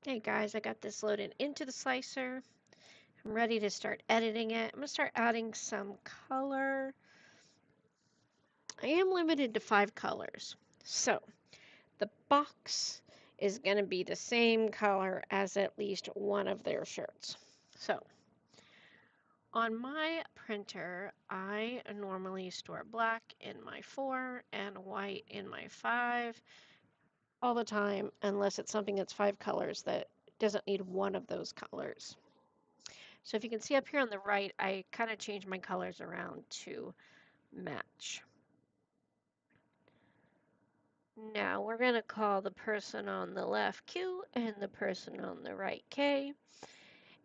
Hey guys, I got this loaded into the slicer. I'm ready to start editing it. I'm going to start adding some color. I am limited to 5 colors. So the box is going to be the same color as at least one of their shirts. So on my printer, I normally store black in my 4 and white in my 5 all the time, unless it's something that's 5 colors that doesn't need one of those colors. So if you can see up here on the right, I kind of changed my colors around to match. Now we're going to call the person on the left Q and the person on the right K.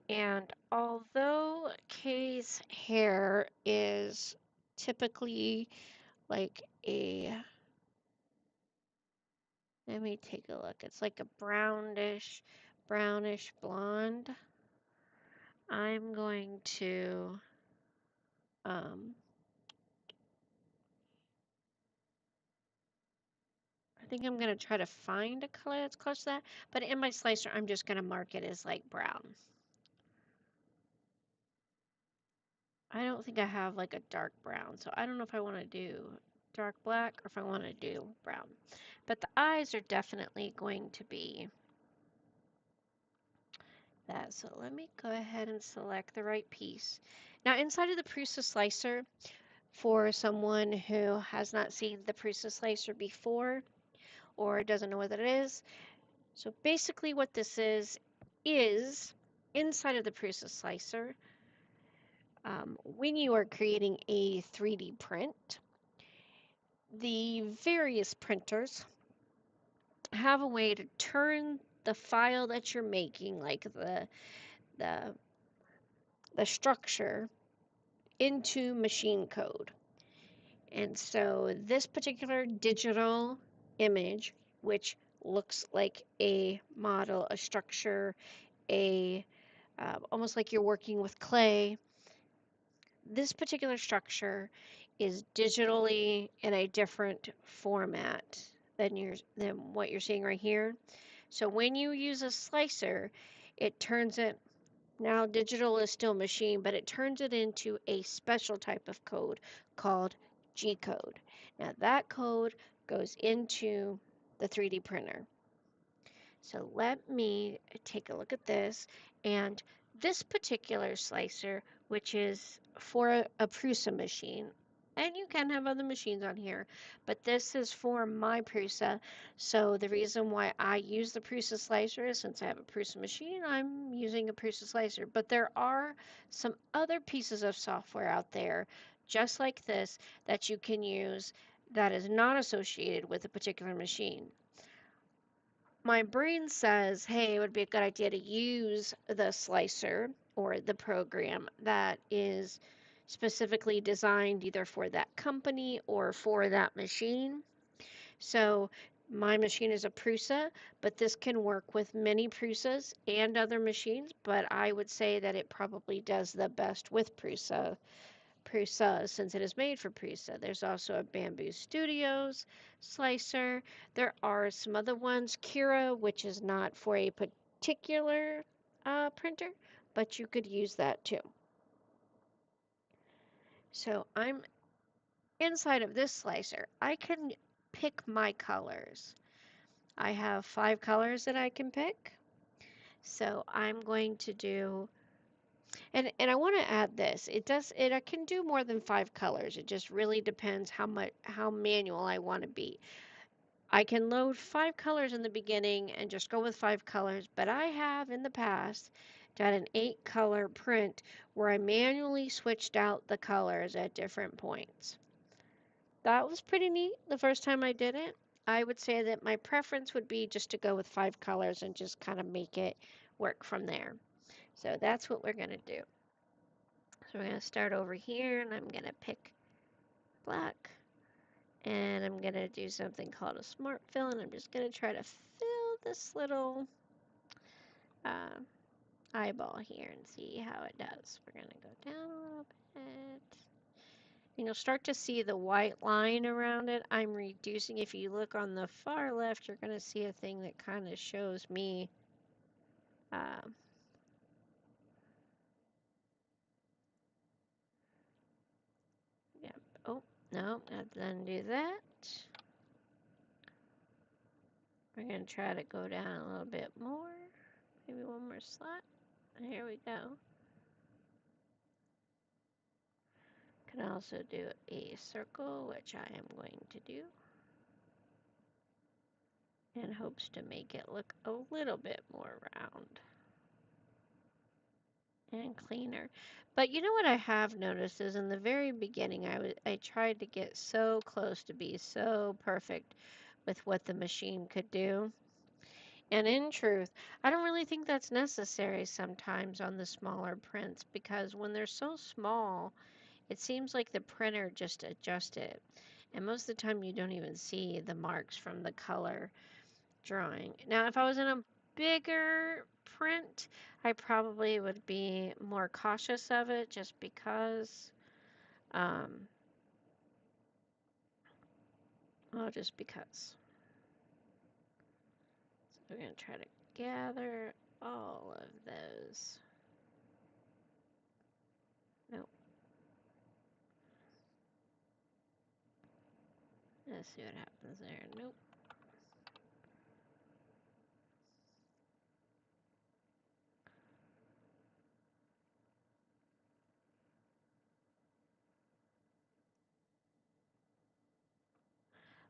And although K's hair is typically like let me take a look. It's like a brownish blonde. I'm going to, I think I'm going to try to find a color that's close to that, but in my slicer, I'm just going to mark it as like brown. I don't think I have like a dark brown, so I don't know if I want to do dark black or if I want to do brown. But the eyes are definitely going to be that. So let me go ahead and select the right piece. Now inside of the Prusa slicer, for someone who has not seen the Prusa slicer before or doesn't know what it is, so basically what this is inside of the Prusa slicer, when you are creating a 3D print, the various printers have a way to turn the file that you're making, like the, the structure, into machine code. And so this particular digital image, which looks like a model, a structure, almost like you're working with clay. This particular structure is digitally in a different format than what you're seeing right here. So when you use a slicer, it turns it, now digital is still machine, but it turns it into a special type of code called G code. Now that code goes into the 3D printer. So let me take a look at this. And this particular slicer, which is for a Prusa machine, and you can have other machines on here, but this is for my Prusa. So the reason why I use the Prusa slicer is since I have a Prusa machine, I'm using a Prusa slicer. But there are some other pieces of software out there, just like this, that you can use that is not associated with a particular machine. My brain says, hey, it would be a good idea to use the slicer or the program that is specifically designed either for that company or for that machine. So my machine is a Prusa, but this can work with many Prusas and other machines, but I would say that it probably does the best with Prusa since it is made for Prusa. There's also a Bamboo Studios slicer. There are some other ones, Kira, which is not for a particular printer, but you could use that too. So I'm inside of this slicer. I can pick my colors. I have 5 colors that I can pick. So I'm going to do, and I want to add this. I can do more than 5 colors. It just really depends how manual I want to be. I can load 5 colors in the beginning and just go with 5 colors, but I have in the past done an 8 color print where I manually switched out the colors at different points. That was pretty neat the first time I did it. I would say that my preference would be just to go with 5 colors and just kind of make it work from there. So that's what we're going to do. So we're going to start over here and I'm going to pick black. And I'm going to do something called a smart fill, and I'm just going to try to fill this little eyeball here and see how it does. We're going to go down a little bit. And you'll start to see the white line around it. I'm reducing. If you look on the far left, you're going to see a thing that kind of shows me Um, yeah. Oh, no, let's undo that. We're going to try to go down a little bit more. Maybe one more slot. Here we go. Can also do a circle, which I am going to do, in hopes to make it look a little bit more round and cleaner. But you know what I have noticed is in the very beginning I tried to get so close to be so perfect with what the machine could do. And in truth, I don't really think that's necessary sometimes on the smaller prints because when they're so small, it seems like the printer just adjusts it. And most of the time you don't even see the marks from the color drawing. Now, if I was in a bigger print, I probably would be more cautious of it just because, um, well, just because. So we're going to try to gather all of those. Nope. Let's see what happens there. Nope.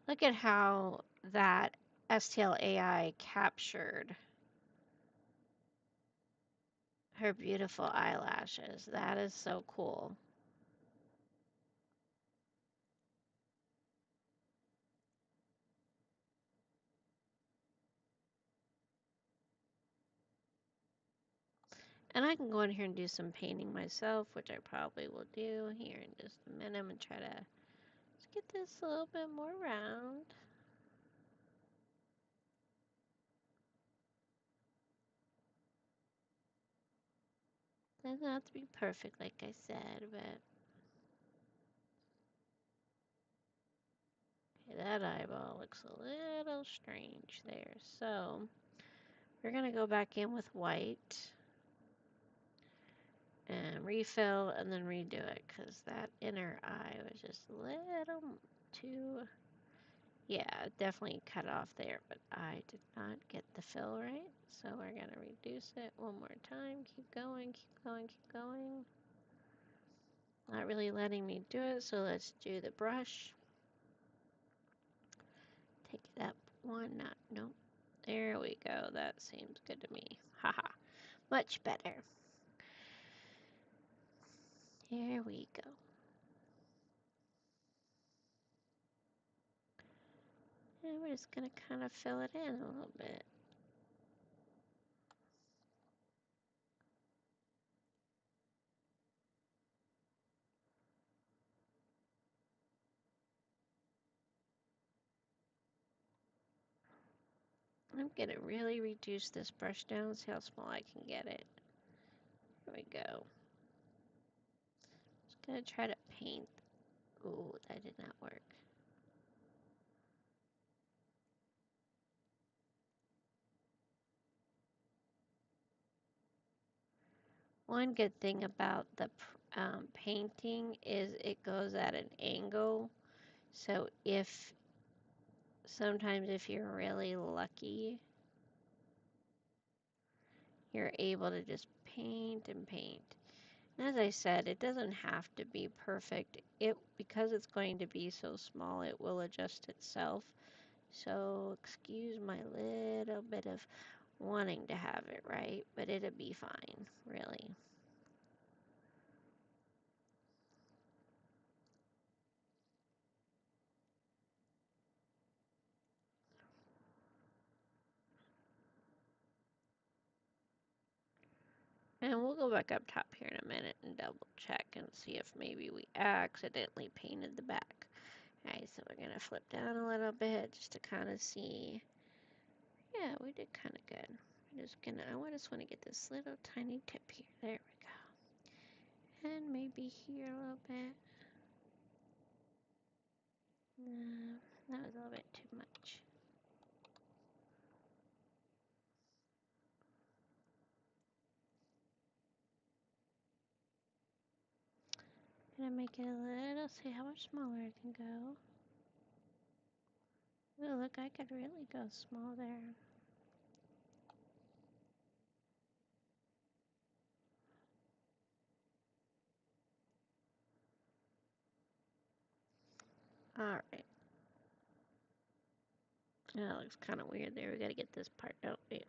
Look at how that STL AI captured her beautiful eyelashes. That is so cool. And I can go in here and do some painting myself, which I probably will do here in just a minute. I'm going to try to just get this a little bit more round. Doesn't have to be perfect, like I said, but okay, that eyeball looks a little strange there. So we're going to go back in with white and refill and then redo it because that inner eye was just a little too, yeah, definitely cut off there, but I did not get the fill right, so we're going to reduce it one more time. Keep going, keep going, keep going. Not really letting me do it, so let's do the brush. Take it up one notch. Nope. There we go. That seems good to me. Haha. Much better. Here we go. And we're just going to kind of fill it in a little bit. I'm going to really reduce this brush down, see how small I can get it. Here we go. Just going to try to paint. Ooh, that did not work. One good thing about the painting is it goes at an angle. So sometimes if you're really lucky, you're able to just paint and paint. And as I said, it doesn't have to be perfect. Because it's going to be so small, it will adjust itself. So excuse my little bit of wanting to have it right, but it'll be fine, really. And we'll go back up top here in a minute and double check and see if maybe we accidentally painted the back. Alright, so we're going to flip down a little bit just to kind of see. Yeah, we did kind of good. I just want to get this little tiny tip here. There we go. And maybe here a little bit. No, that was a little bit too much. Gonna make it a little, see how much smaller it can go. Ooh, look, I could really go small there. Alright. That looks kind of weird there. We gotta get this part out. Yeah.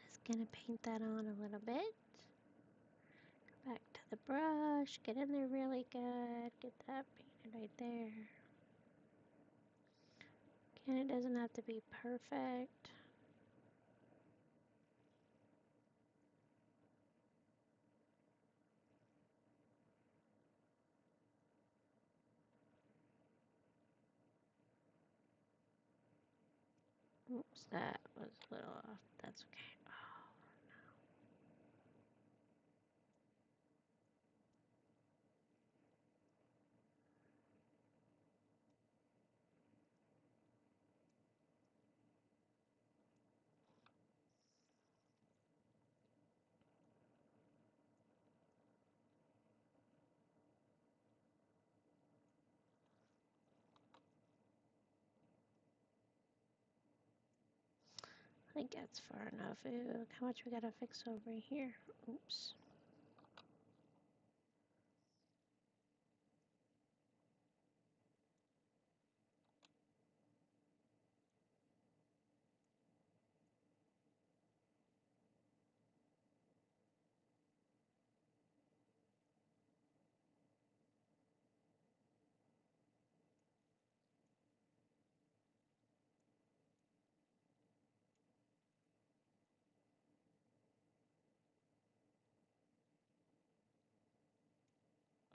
Just gonna paint that on a little bit. Back to the brush, get in there really good, get that painted right there. Again, it doesn't have to be perfect. Oops, that was a little off. That's okay. Oh. I think that's far enough. Ooh, look how much we gotta fix over here. Oops.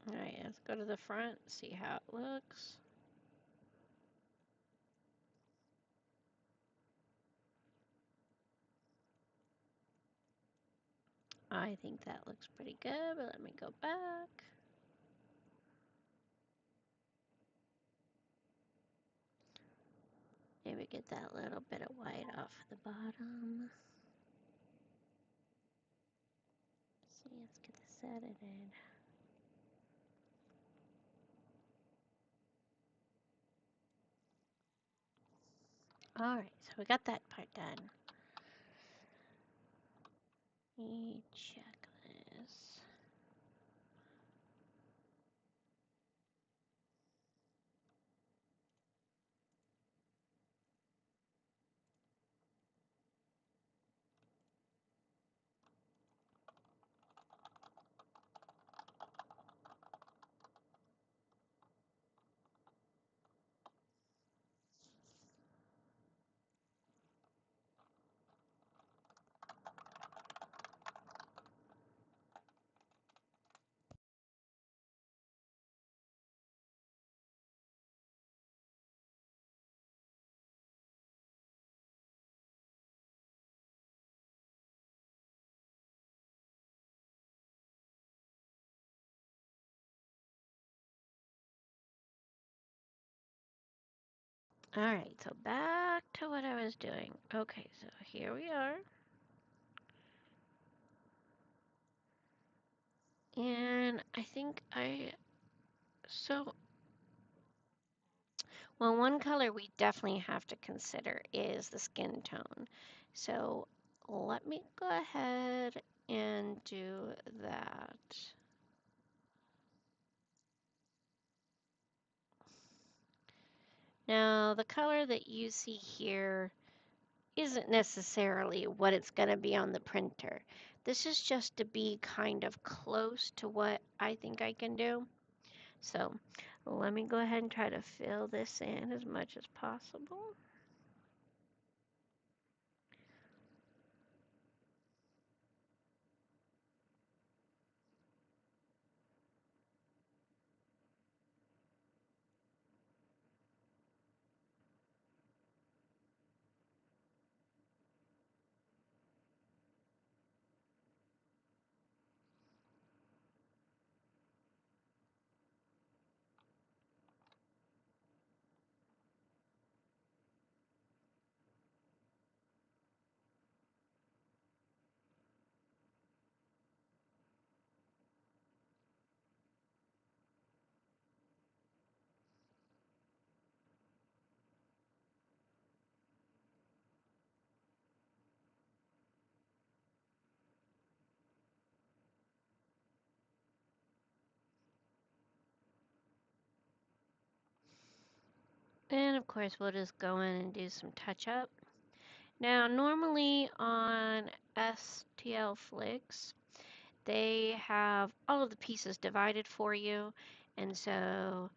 Alright, let's go to the front, see how it looks. I think that looks pretty good, but let me go back. Maybe get that little bit of white off the bottom. See, let's get this edited. Alright, so we got that part done. Let me check this. Alright, so back to what I was doing. Okay, so here we are. And I think well, one color we definitely have to consider is the skin tone. So let me go ahead and do that. Now, the color that you see here isn't necessarily what it's going to be on the printer. This is just to be kind of close to what I think I can do. So let me go ahead and try to fill this in as much as possible. And of course, we'll just go in and do some touch up. Now, normally on StlFlix, they have all of the pieces divided for you, and so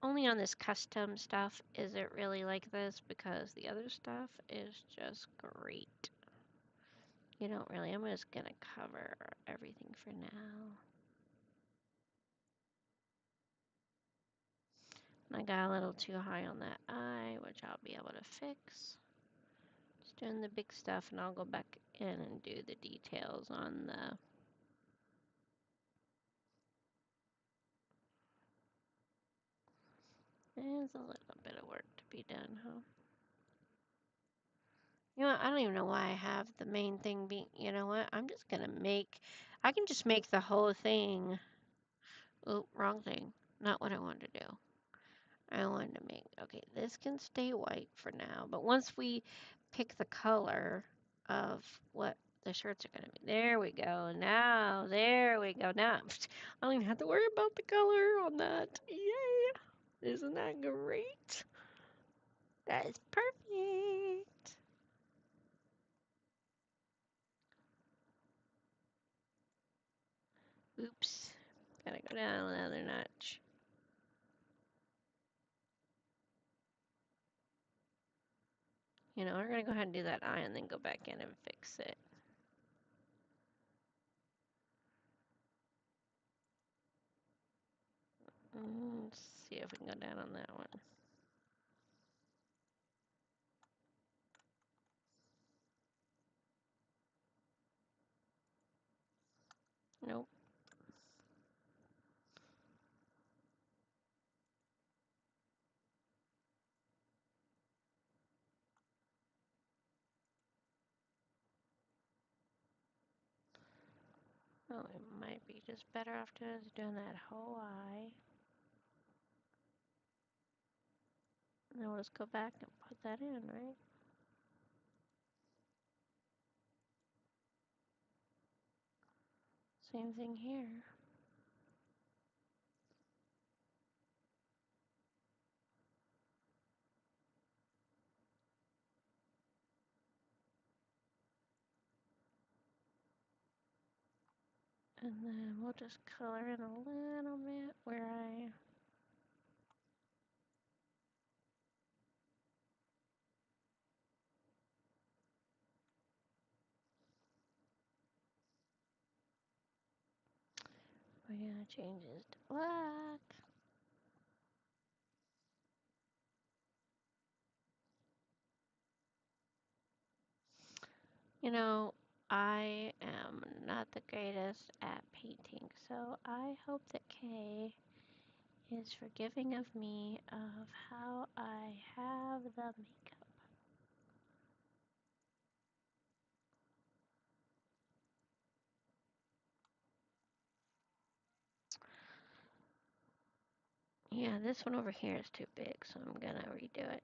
only on this custom stuff is it really like this, because the other stuff is just great. You don't really, I'm just gonna cover everything for now. I got a little too high on that eye, which I'll be able to fix. Just doing the big stuff, and I'll go back in and do the details on the... There's a little bit of work to be done, huh? You know what? I don't even know why I have the main thing being... You know what? I'm just gonna make... I can just make the whole thing... Oh, wrong thing. Not what I wanted to do. I wanted to make... Okay, this can stay white for now, but once we pick the color of what the shirts are gonna be... There we go. Now, there we go. Now, I don't even have to worry about the color on that. Yay! Isn't that great? That is perfect. Oops. Gotta go down another notch. You know, we're gonna go ahead and do that eye and then go back in and fix it. Let's see if we can go down on that one. Nope. Oh, it might be just better off just doing that whole eye. And then we'll just go back and put that in, right? Same thing here. And then we'll just color in a little bit where I... We're gonna change this to black. You know, I am not the greatest at painting, so I hope that Kay is forgiving of me of how I have the makeup. Yeah, this one over here is too big, so I'm gonna redo it.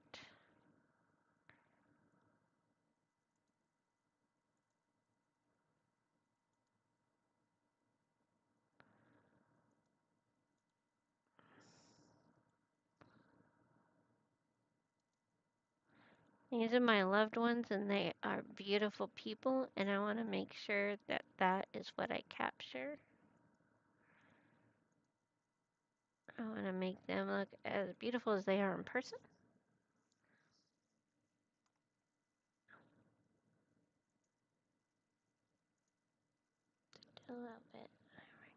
These are my loved ones, and they are beautiful people, and I want to make sure that that is what I capture. I want to make them look as beautiful as they are in person. A little bit. There we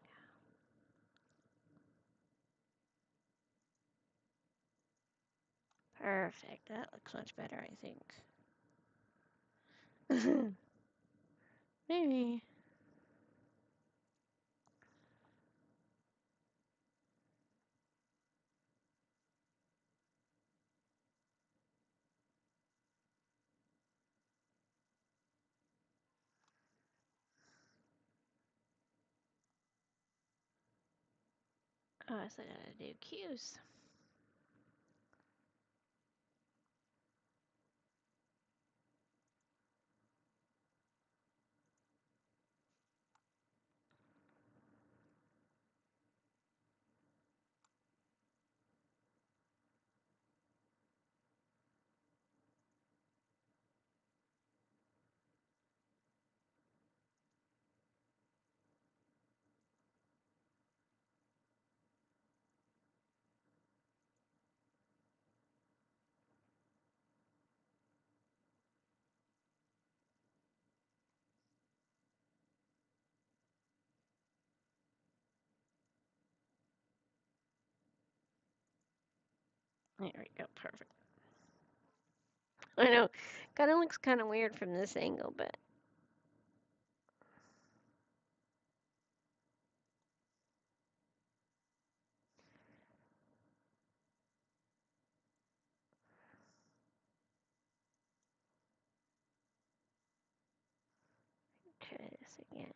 go. Perfect. That looks much better, I think. Maybe. Oh, I still gotta do cues. There we go, perfect. I know, kind of looks kind of weird from this angle, but try this again.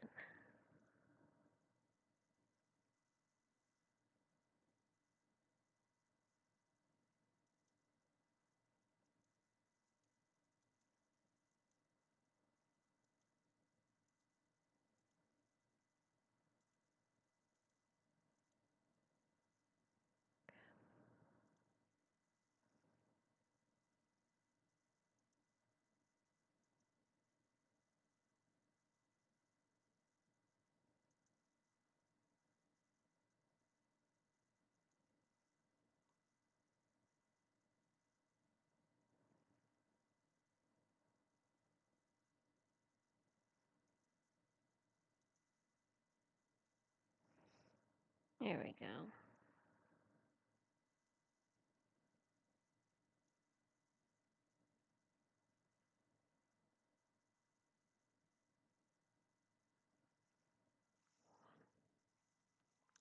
There we go.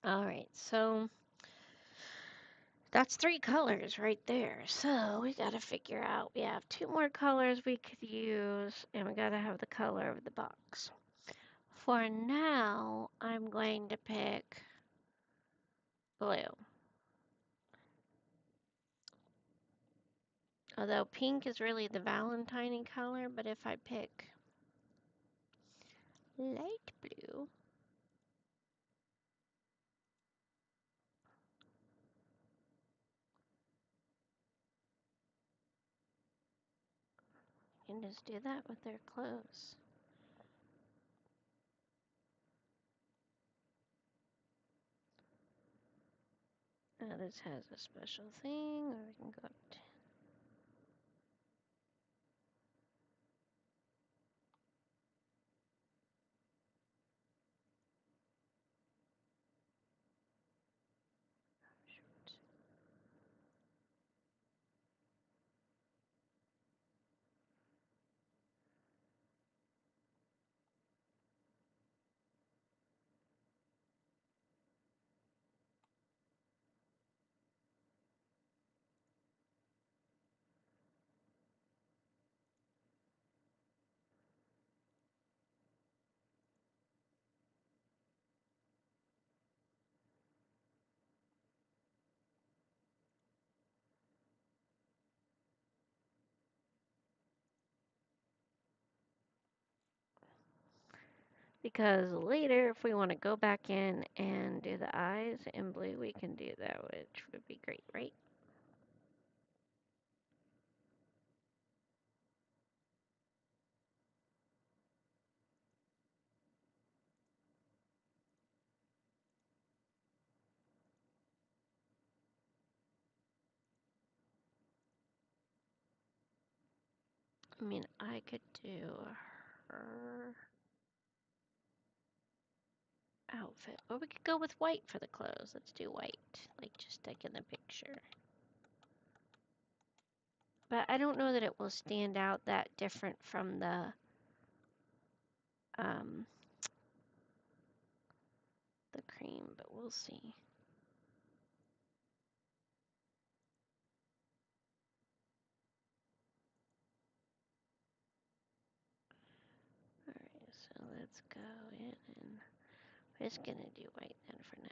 All right, so that's 3 colors right there. So we got to figure out, we have 2 more colors we could use, and we got to have the color of the box. For now, I'm going to pick blue. Although pink is really the Valentine color, but if I pick light blue, you can just do that with their clothes. Now this has a special thing, or we can go up to because later, if we want to go back in and do the eyes in blue, we can do that, which would be great, right? I mean, I could do her outfit, or we could go with white for the clothes. Let's do white, like just like in the picture. But I don't know that it will stand out that different from um, the cream, but we'll see. Alright, so let's go in and we're just gonna do white then for now.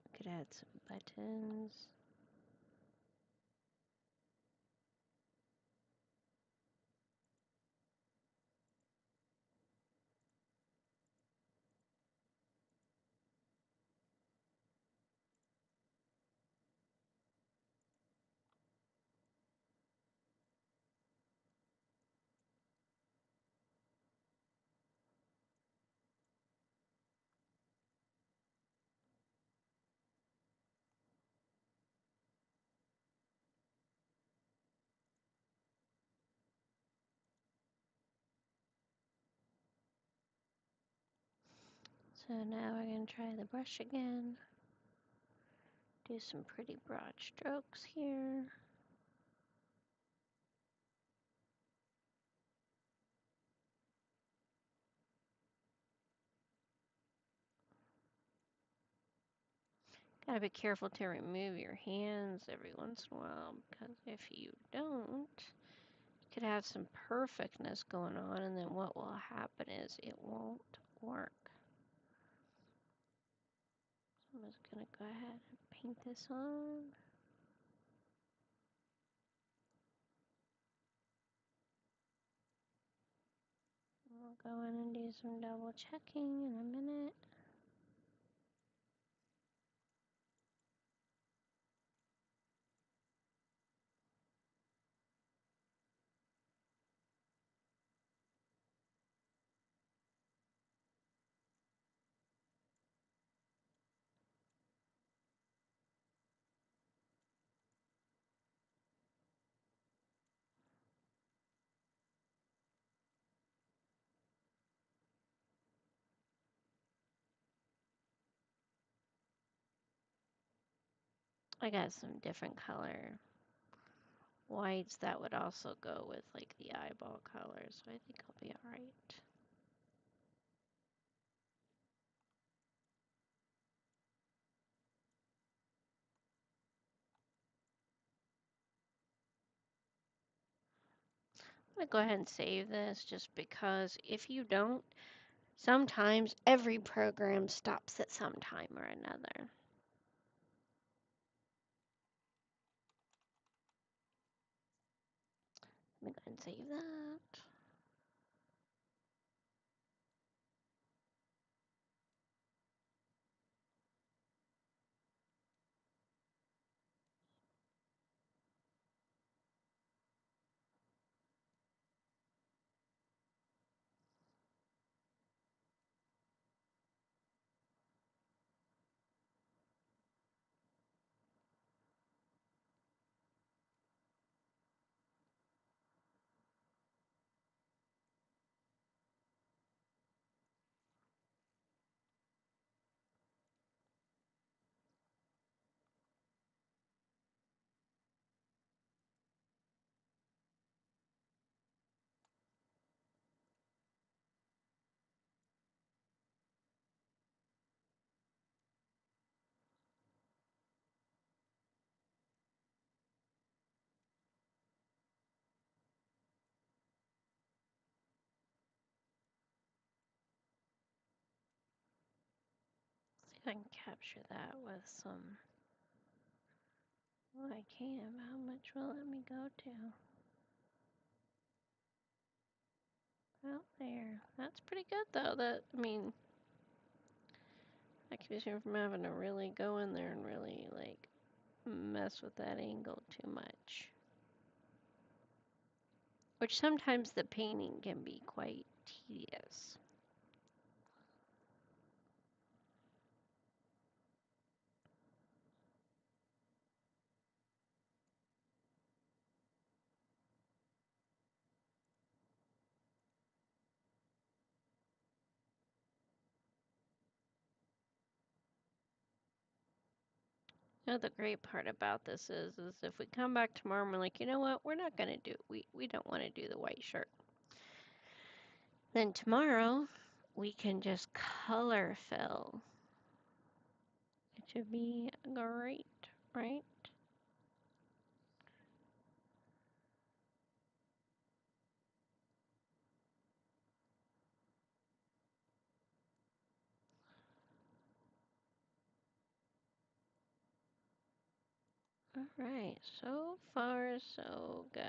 We could add some buttons. So now we're going to try the brush again. Do some pretty broad strokes here. Gotta be careful to remove your hands every once in a while, because if you don't, you could have some perfectness going on, and then what will happen is it won't work. So I'm just gonna go ahead and paint this on. We'll go in and do some double checking in a minute. I got some different color whites that would also go with like the eyeball color, so I think I'll be alright. I'm gonna go ahead and save this just because if you don't, sometimes every program stops at some time or another. Let me go ahead and save that. See if I can capture that with some, well, I can, but how much will it let me go to? Out there. That's pretty good though. I mean, that keeps me from having to really go in there and really like mess with that angle too much. Which sometimes the painting can be quite tedious. You know, the great part about this is if we come back tomorrow and we're like, you know what, we're not going to do, we don't want to do the white shirt. Then tomorrow, we can just color fill. It should be great, right? All right, so far so good.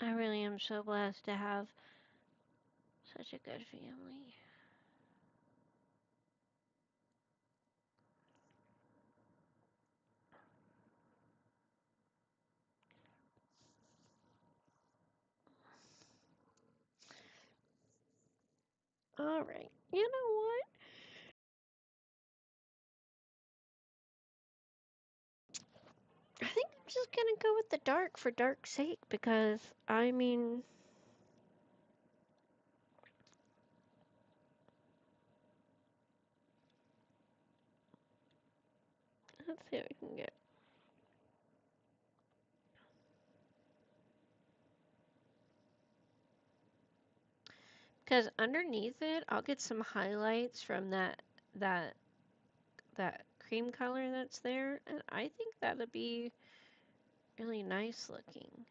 I really am so blessed to have such a good family. All right. You know what? I think I'm just gonna go with the dark for dark's sake because I mean, let's see what we can get. Because underneath it, I'll get some highlights from that that cream color that's there, and I think that'll be really nice looking.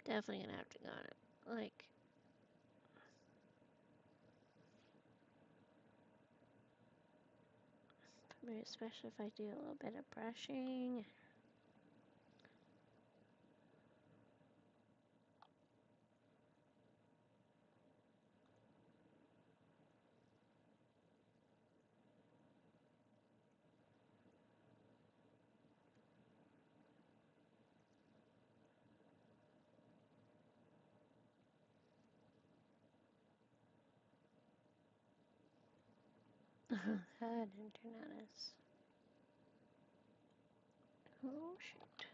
Definitely gonna have to go on it. Like, maybe especially if I do a little bit of brushing. I didn't turn on this. Oh shoot.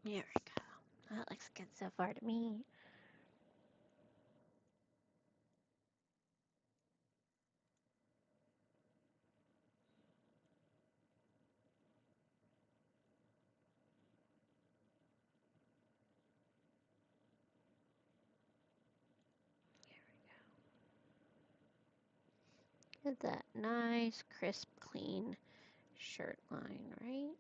There we go. That looks good so far to me. Get that nice, crisp, clean shirt line, right?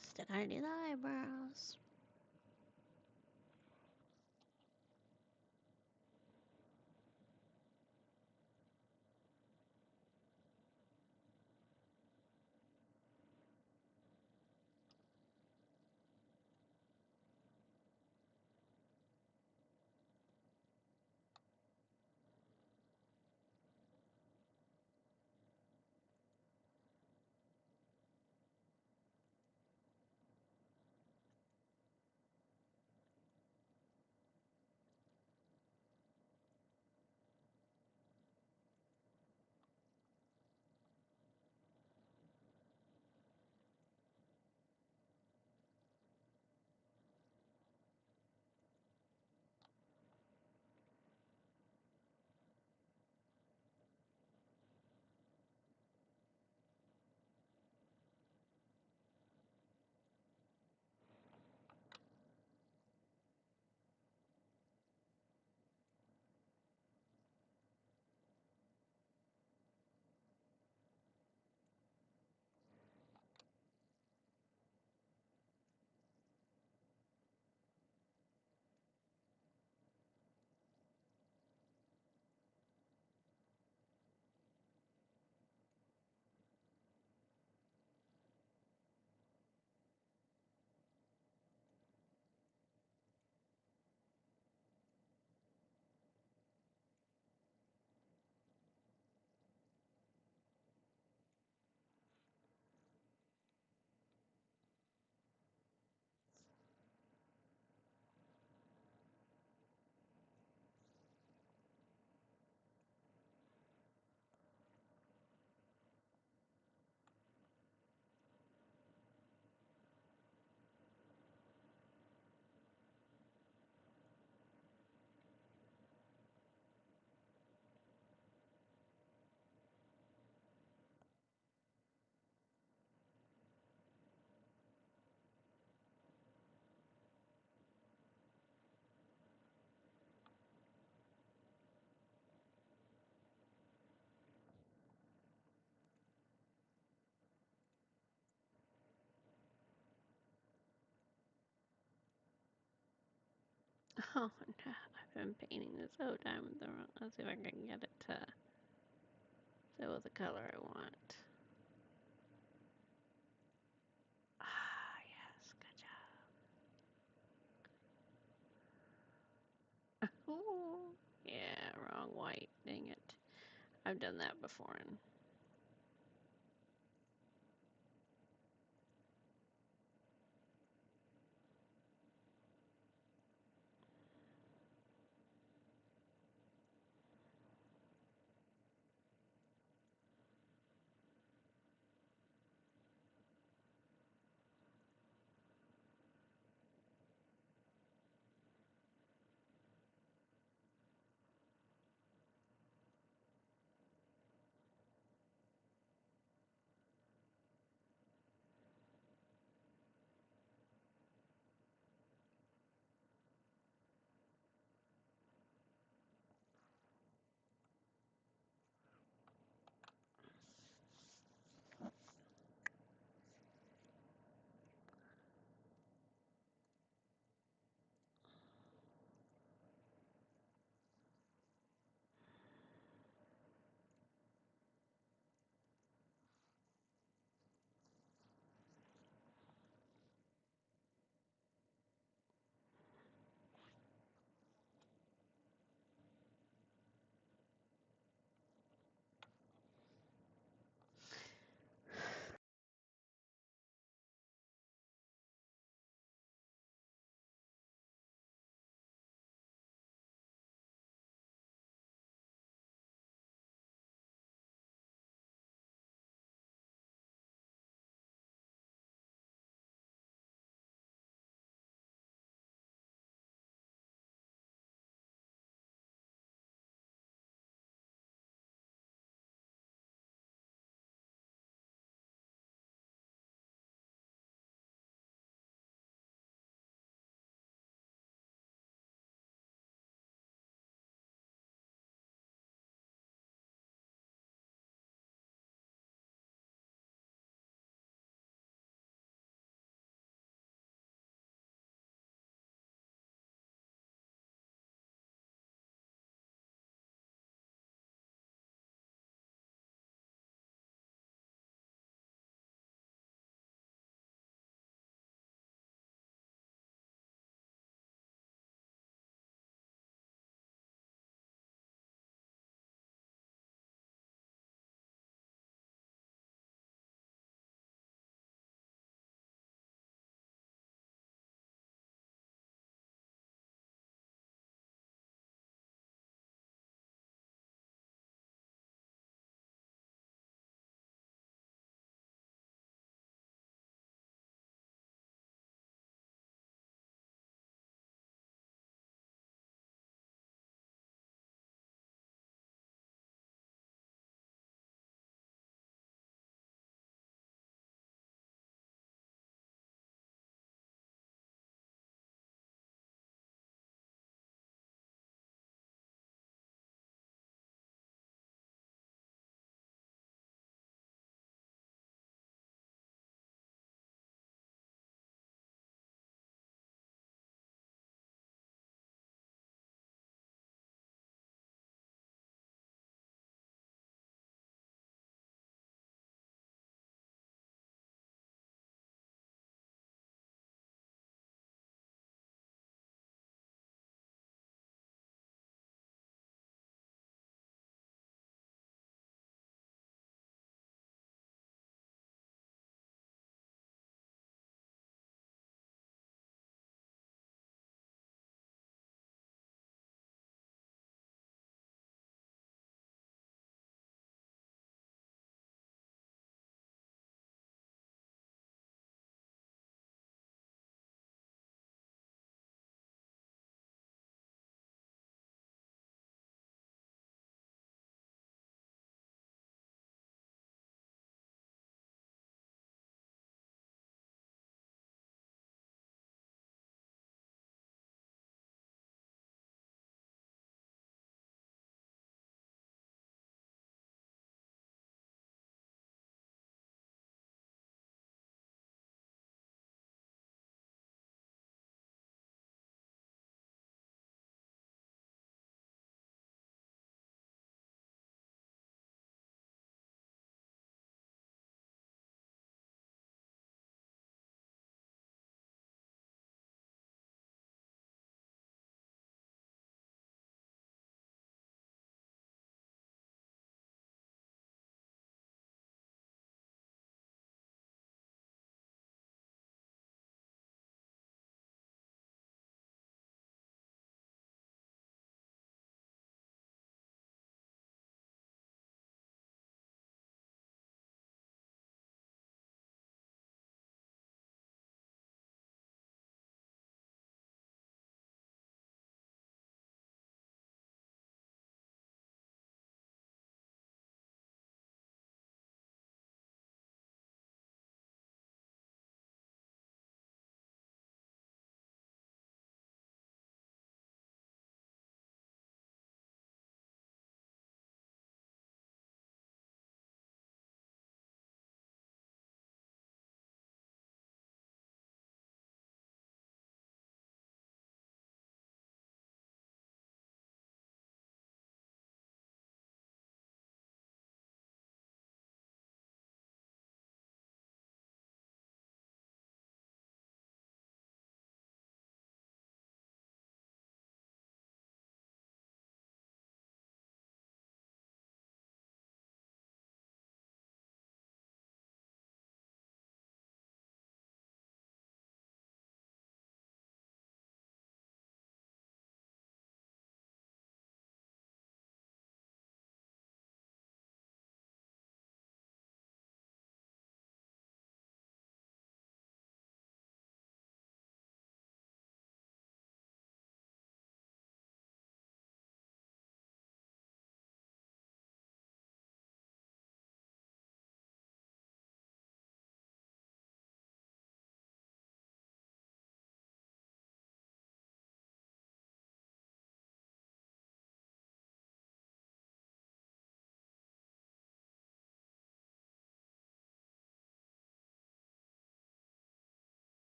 Still gotta do the eyebrows. Oh no, I've been painting this whole time with the wrong. Let's see if I can get it to go with the color I want. Ah, yes, good job. Ooh, yeah, wrong white. Dang it. I've done that before. And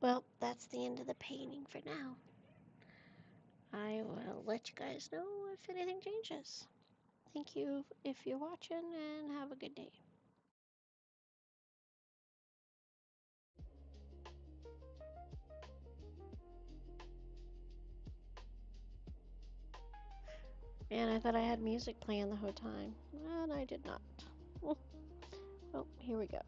Well, that's the end of the painting for now. I will let you guys know if anything changes. Thank you if you're watching, and have a good day. Man, I thought I had music playing the whole time, and I did not. Oh, here we go.